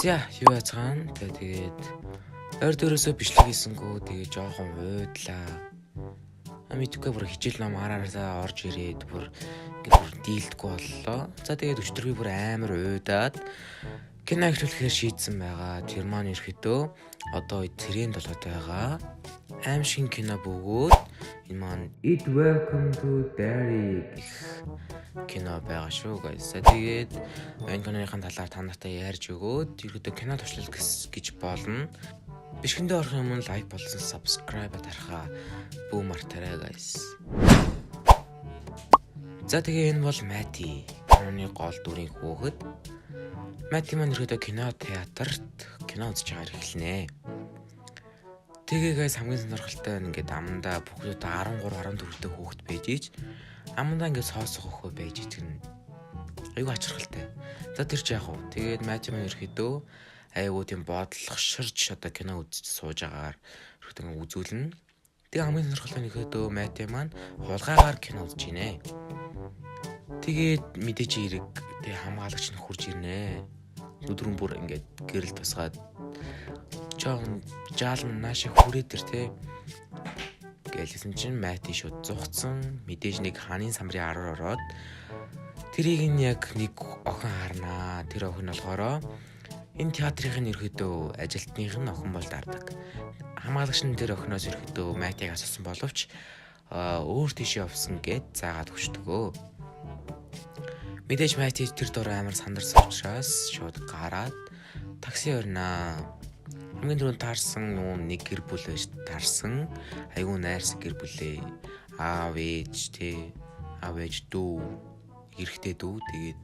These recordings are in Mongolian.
За юу яцгаан тэгээд ойр дөрөөсөө бичлэг хийсэнгүү тэгээд жоохон уудлаа. Мэдгүй бүр хичээл ном араасаа орж ирээд бүр ингээд бүр дийлдэхгүй боллоо. За тэгээд өчтөр би бүр амар уудаад кино ихлүүлэхээр шийдсэн байгаа. Тэр маань ерөөдөө одоо тренд болоод байгаа. Аим шиг кино бөгөөд энэ маань It Welcome to Derry кино байгаа шүү guys. Тэгээд энэ киноныхын талаар та нартай ярьж өгөөд ерөөдөө кино туршлал гэж болно. Бишгэндээ орох юм лайк болсон subscribe дарахаа бүү мартаарай guys. За тэгээ энэ бол Мати. Киноны гол дүрийн хүүхэд. Мати маань ерөөдөө кино театрт кино үзэж байгааг эхэлнэ. Тэгээ guys хамгийн сонирхолтой нь ингээд амандаа бүгд 13 14 дэх хүүхэд байж ийж амандаа ингээд соосох хөө байж ийж гэн айгүй ачирхалтай. За тэр ч яг уу. Тэгээд Мати маань ерөөдөө айгуу тийм бодлогоширч одоо кино үзэж сууж агаар өөртөө үзүүлнэ. Тэгээ хамгийн сонирхолтой нь ихэдөө Мати маань хулгайгаар кино үзэж гинэ. Тэгээд мэдээж эрэг тэг хамгаалагч нь хурж ирнэ. Өдрөн бүр ингээд гэрэл тусгаад жоон жаалм наашаа хүрээд ир те. Гэлсэн чинь Мати шууд зугцсан. Мэдээж нэг хааны самрын араар ороод тэрийг нь яг нэг охин харнаа. Тэр охин болохоро энэ театрын ерөөдөө ажилтных нь охин бол дардаг. Хамгаалагч нь тэр охиноос ерөөдөө Матиг асуусан боловч өөр тийш явсан гэд заагаад хүчтгөө. Мэдээж Мати тэр дор амар сандарсан учраас шууд гараад такси өрнаа. Хамгийн түрүүнд таарсан нэг гэр бүл байж таарсан. Айгуу найрс гэр бүлээ. Аав ээж дүү, эрэгтэй дүү тэгээд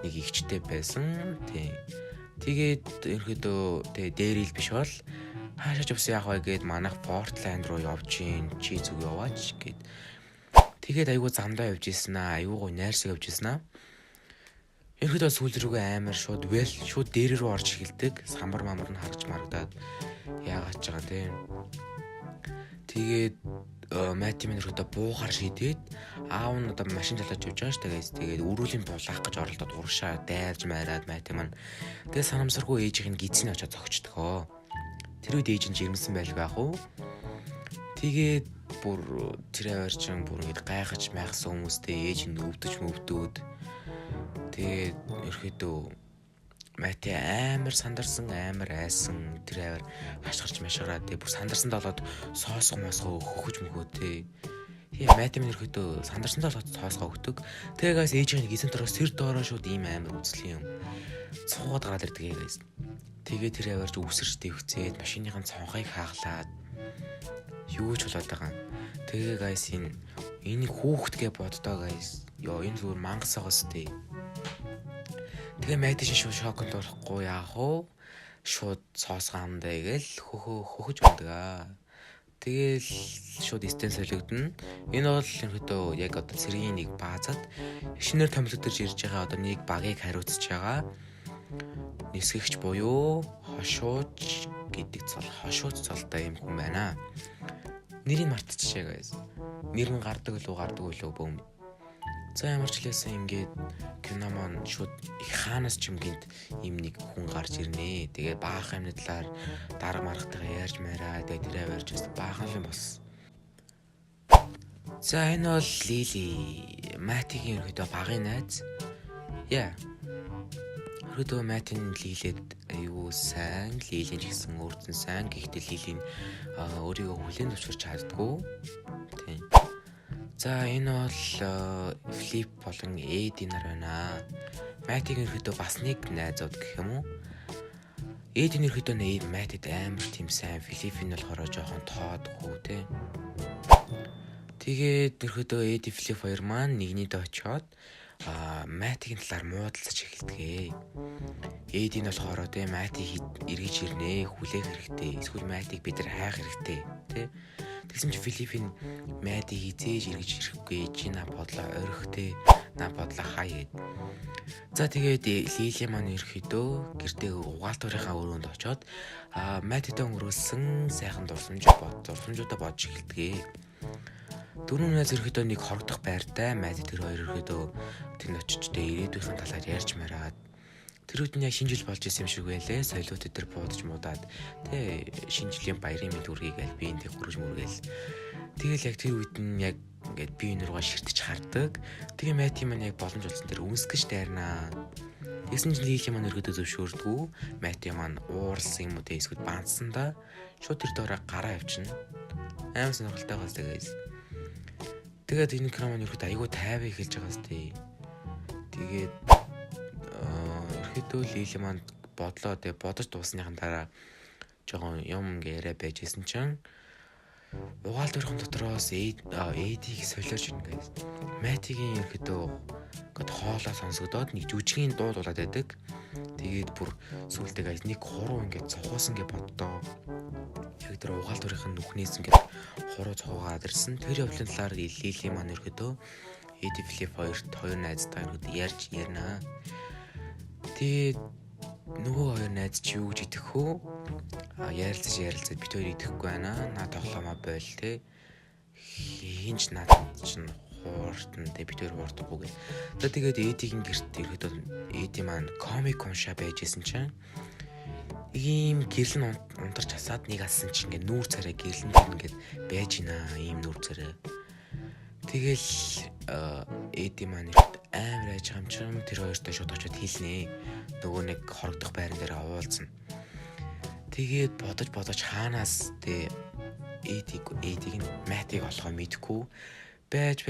нэг ихчтэй байсан. Тэгээд ерөөдөө дээрил биш бол хаашаач явсан яах вэ гэд манайх Портланд руу явж гин чи зүг яваач гэд. Тэгээд айгуу замдаа явж ийсэн аа, айгуу найрсаг явж ийсэн аа. Ерөөдөө сүүл рүүгээ амар шууд дээр рүү орж эхэлдэг. Самбар мамар нь харж марагдаад яагаад ч байгаа тийм. Тэгээд Мати минь ерөөдөө буухаар шийдээд аав нь одоо машин залгаж явж байгаа ш тэгээс тэгээд өрүүлийн булаах гэж оролдоод урагшаа дайрж майраад Мати маань тэгээд санамсаргүй ээжийн гидсний очоод зогчдгоо. Тэр үед ээж нь жирэмсэн байлгүй ах уу. Тэгээд бүр тэр аварчин бүр ингэ гайхаж майхсан хүмүүстэй ээж нь өвдөд тэгээд ерөөдөө Мати амар сандарсан, амар айсан, тэр аваар хашгирч машгараад тэгээд бүр сандарсанд болоод соосгомосгоо хөхөж мөгөөтэй. Тэгээ Мати минь ерөөдөө сандарсанд болоод соосгоо өгдөг. Тэгээс ээжийн гизэн дороос тэр доороо шууд ийм амар үзлийн юм. Цуугаад гараад ирдэг гээс. Тэгээ тэр аваарч үсэрч дэвцээд машиныхын цонхыг хааглаад юу ч болоод байгаа. Тэгээ гайс энэ хүүхдгээ боддоо гайс. Йоо энэ зүгээр мангасаагаас тээ. Тэгээ Мати шууд шоконд орохгүй яах вэ? Шууд соосгоо амдаа гээл хөхөж өгдөг. Тэгээл шууд стен солигдно. Энэ бол ерөөдөө яг одоо цэргийн нэг баазад шинээр томилогдож ирж байгаа одоо нэг багийг хариуцж байгаа. Нисгэгч буюу хошууч гэдэг хошууч цолтой юм хүн байна. Нэрийг мартчихжээ guys. Нэр нь гардаг үлээ бөөм. За ямар ч хэлсэн ингээд кино маань шууд их хаанаас ч юм гинт ийм нэг хүн гарч ирнэ. Тэгээд баах юмны талаар дарга маргатайгаа ярьж мараа. Тэгээд тэр аваарч бас баахан юм болсон. За энэ бол Лили. Матигийн ерөөдөө багын найз. Ерөөдөө Матин Лилээд аюу сайн, Лилийн ч гэсэн өөртөө сайн. Гэхдээ Лилийн өөрийгөө хүлээн зөвшөөрч чаддгүй. Тийм. За энэ бол Флип болон Эди нар байна. Матигийн ерөөдөө бас нэг найзууд гэх юм уу? Эдийн ерөөдөө Матид амар тийм сайн, Флипийн болохоор жоохон тоодгүй те. Тэгээд ерөөдөө Эди Флип хоёр маань нэгнийдээ очиод Матигийн талаар муудалцаж эхэлдэг. Эдийн болохоор те Матиг эргэж ирнэ, хүлээх хэрэгтэй. Эсвэл Матиг бид нар хайх хэрэгтэй те. Тэгсэн чи Филиппин Мати хизээж эргэж ирэхгүй чи на бодлоо орхитэй на бодлоо хаяад. За тэгээд Лили маань ерөөдөө гэртээ угаалтуурынхаа өрөөнд очоод Матитэй өнгөрүүлсэн сайхан дурсамжуудаа бодж эхэлдэг. Дөрөвнөөс ерөөдөө нэг хорогдох байртай Мати тэр хоёр ерөөдөө тэнд очиж ирээдүйн талаар ярьж мараад Тэр үед нь яг шинэ жил болж исэн юм шиг байлээ. Соёлууд дээр буудаж муудаад тэ шинэ жилийн баярын мэнд үргээгээл би энэ хүрэж мөргээл. Тэгэл яг тэр үед нь яг ингээд би энэ руугаа ширтэж хардаг. Тэгээ Мэти маань яг боломж олсон тэр үнсгэж дайрнаа. Тэгсэн чинь Лили маань өргөдөө зөвшөөрдгүү. Мэти маань ууралсан юм уу тэ эсвэл бандсандаа шууд тэр доороо гараа явчихна. Аим сонирхолтой байгаас тэгээс. Тэгээд энэ кино маань өргөдөө айгүй тайван эхэлж байгаас тэ. Тэгээд ерөөдөө Лили маань бодлоо тэ бодож дуусныхан дараа жоохон юм гэрэ байж исэн чинь угаал дөрхөн дотроос эдийг солиорч ингээс Мэтигийн ерөөдөө гээд хоолоо сонсогдоод нэг жүжигийн дуулуулаад байдаг. Тэгээд бүр сүултэйгээс нэг хуруу ингээд цохоосон гэж боддоо. Яг тэр угаал дөрхөн нүхнээс ингээд хуруу цохоогаад ирсэн. Тэр явдлын талаар Лили маань ерөөдөө Эди Флип хоёр найзтай ерөөдөө ярьж ярина. Тэгээд нөгөө хоёр найз чи юу гэж идэх хөө? Ярилцаж бит хоёр идэхгүй байна. Наа тоглоомоо бойл те. Хинч наад чинь хууртан те бит хоёр хуурдахгүй гэ. Тэгээд Эдигийн гэрт ирэхэд Эди маань комик уншаа байж исэн чинь ийм гэрлэн унтарч хасаад нэг алсан чинь ингээ нүүр царай гэрлэн дээр ингээд байж гинэ ийм нүүр царай. Тэгэл Эди маань амар айж хамчим тэр хоёртой шууд очиод хэлнэ. Нөгөө нэг хорогдох байран дээр уулзна. Тэгээд бодож хаанаас тэ Эдиг нь Мэтиг олохоо мэдгүй байж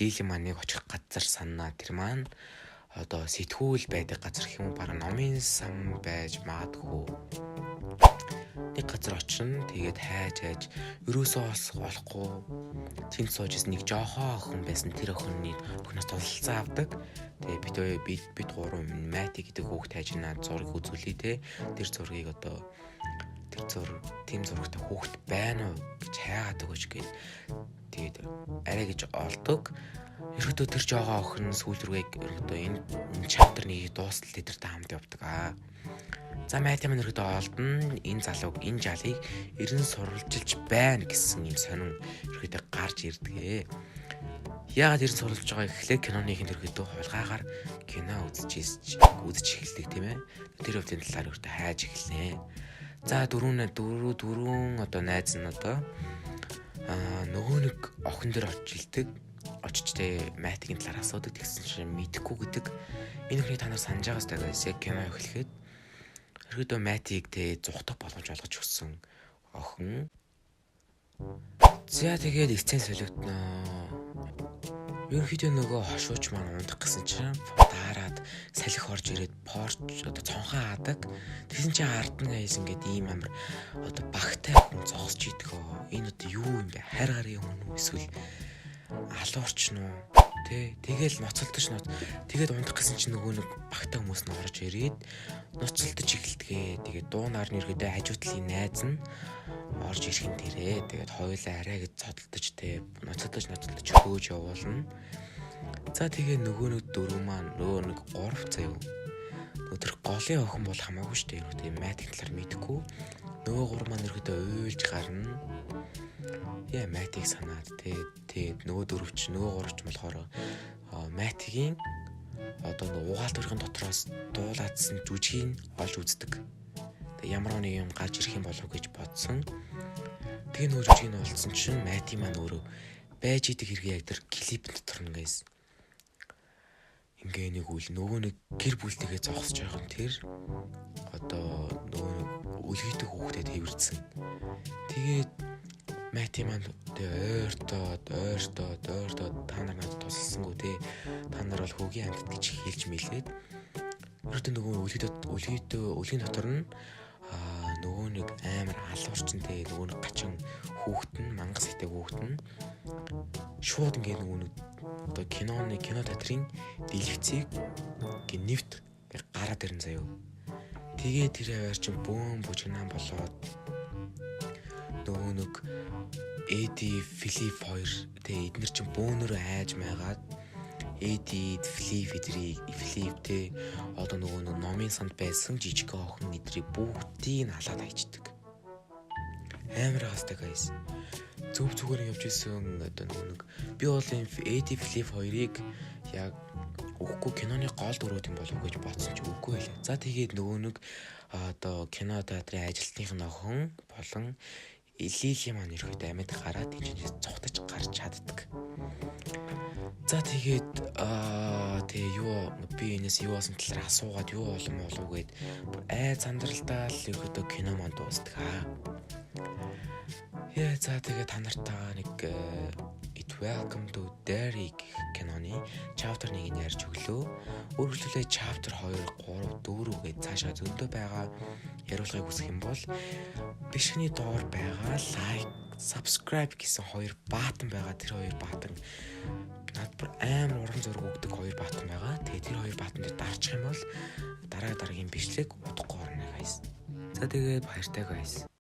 Лили маныг очих газар санаа. Тэр маань одоо сэтгүүл байдаг газар гэх юм уу бараг номын сан байж магадгүй. Нэг газар очино. Тэгээд хайж ерөөсөө олохгүй тэнд сууж ирсэн нэг жоохоо охин байсан. Тэр охиныг өхнөөс тулалцаа авдаг. Тэгээд бид гурван Мэти гэдэг хүүхд хайжнаа зураг үзүүлээ те. Тэр зургийг одоо тийм зурагтай хүүхд байна уу гэж хайгаад өгөөч гээд тэгээд арай гэж олдог. Ерөөдөө тэр жоохоо охин сүүл рүүгээ ерөөдөө энэ чаптер нэг дуустал дээр хамт явдаг аа. За Мэти маань ерөөдөө олдно. Энэ жалыг ерэн сурвалжилж байна гэсэн юм сонин ерөөдөө гарч ирдэг. Яагаад ерэн сурвалж байгаа гэхлээр киноны хин ерөөдөө хулгайгаар кино үзэж эхэлдэг тийм ээ. Тэр өвлийн талаар ерөөдөө хайж эхэлнэ. За дөрөв одоо найз нь одоо нөгөө нэг охин дээр очиж тэ Мэтигийн талаар асуудаг тэгсэн чинь мэдэхгүй гэдэг. Энэ хүний та нар санаж байгаас тагаас яг кино эхлэхэд ерөөдөө Мэтиг тэ зүхтах боломж олгож өгсөн охин. За тэгээд эцэн солигдноо. Ерөнхийдөө нөгөө хошууч маань ундах гэсэн чинь дараад салхи орж ирээд порч одоо цонхоо хаадаг. Тэгсэн чинь ард нь гайс ингээд ийм амар одоо багтай хүн зогсож идэх. Энэ одоо юу юм бэ? Хайр гарын хүн үү? Эсвэл алуурч нь уу? Тэгэл ноцолдож тэгээд ундах гэсэн чинь нөгөө нэг багтай хүмүүс нь орж ирээд ноцолдож эхэлдэг. Тэгээд дуунаар нэрхэдэ хажуутлын найз нь орж ирхэн тэрээ. Тэгээд хоёулаа арай гэж цодолдож ноцолдож хөөж явуулна. За тэгээд нөгөө нэг дөрөв маань нөгөө нэг 3 заяа. Нөгөө тэр голын охин бол хамаагүй шүү дээ. Тэгээд Мэтиг талаар мэдгүй. Нөгөө 3 маань нэрхэдэ уйлж гарна. Яа Мэтиг санаад тэгээд нөгөө 4 ч нөгөө 3 ч болохоор Мэтигийн одоо нөгөө угаал дөрхөн дотроос дуулаадсан жүжигийг олж үздэг. Ямар нэг юм гарч ирэх юм болов гэж бодсон. Тэгээ нөгөө жүжигийг олцсон чинь Мэти маань өөрөө байж идэг хэрэг яг тэр клип дотор нэгээс ингээ нэг үл нөгөө нэг гэр бүлтэйгээ зогсож байгаа юм тэр одоо нөгөө үлгийдэг хүүхдэд хэвэрсэн. Тэгээд Мэти маань ойртоод та нар надад тусалсангүй те. Та нар бол хүүгийн амьд гэж хэлж мэлээд ерөөдөө нөгөө үлгийн дотор нь нөгөө нэг амар алуурчтай нөгөө нэг гачин хүүхэд нь мангас итэй хүүхэд нь шууд ингээ нөгөө нэг одоо кино театрын дэлгэцийг гээ нэвт гараад ирэн заяа. Тэгээд тэр аваар чинь бөөм бужигнаан болоод нөгөө нэг Эди Флип хоёр тэ эднэр чинь бөөнөрөө айж майгаад Эди Флип тэ одоо нөгөө номын санд байсан жижиг охин эдрийг бүгдийг нь халаад хайчдаг. Амар хастай гайс. Зүгээр явж исэн одоо нөгөө нэг би бол Эди Флип хоёрыг яг Үгүй киноны гол дүрүүд юм болов уу гэж бодсон чи үгүй байлаа. За тэгээд нөгөө нэг одоо кино театрын ажилтных нөхөн болон Лили маань ерөөдөө амьд гараад энэ цогтож гарч чаддаг. За тэгээд тэгээ юу би энэс юу болсон талаар асуугаад юу болов гэд сандралдаа л ерөөдөө кино маань дуустдаг. За тэгээ та нартаа нэг It Welcome to Derry киноны chapter 1-ийг ярьж өглөө. Үргэлжлүүлээ chapter 2, 3, 4 гэж цаашаа зөндөө байгаа яриулгыг үсэх юм бол бишгний доор байгаа like, subscribe гэсэн хоёр баатан байгаа. Тэр хоёр баатан над бүр амар урам зориг өгдөг хоёр баатан байгаа. Тэгээ тэр хоёр баатан дээр дарчих юм бол дараагийн бичлэг удахгүй орно guys. За тэгээд баяртай guys.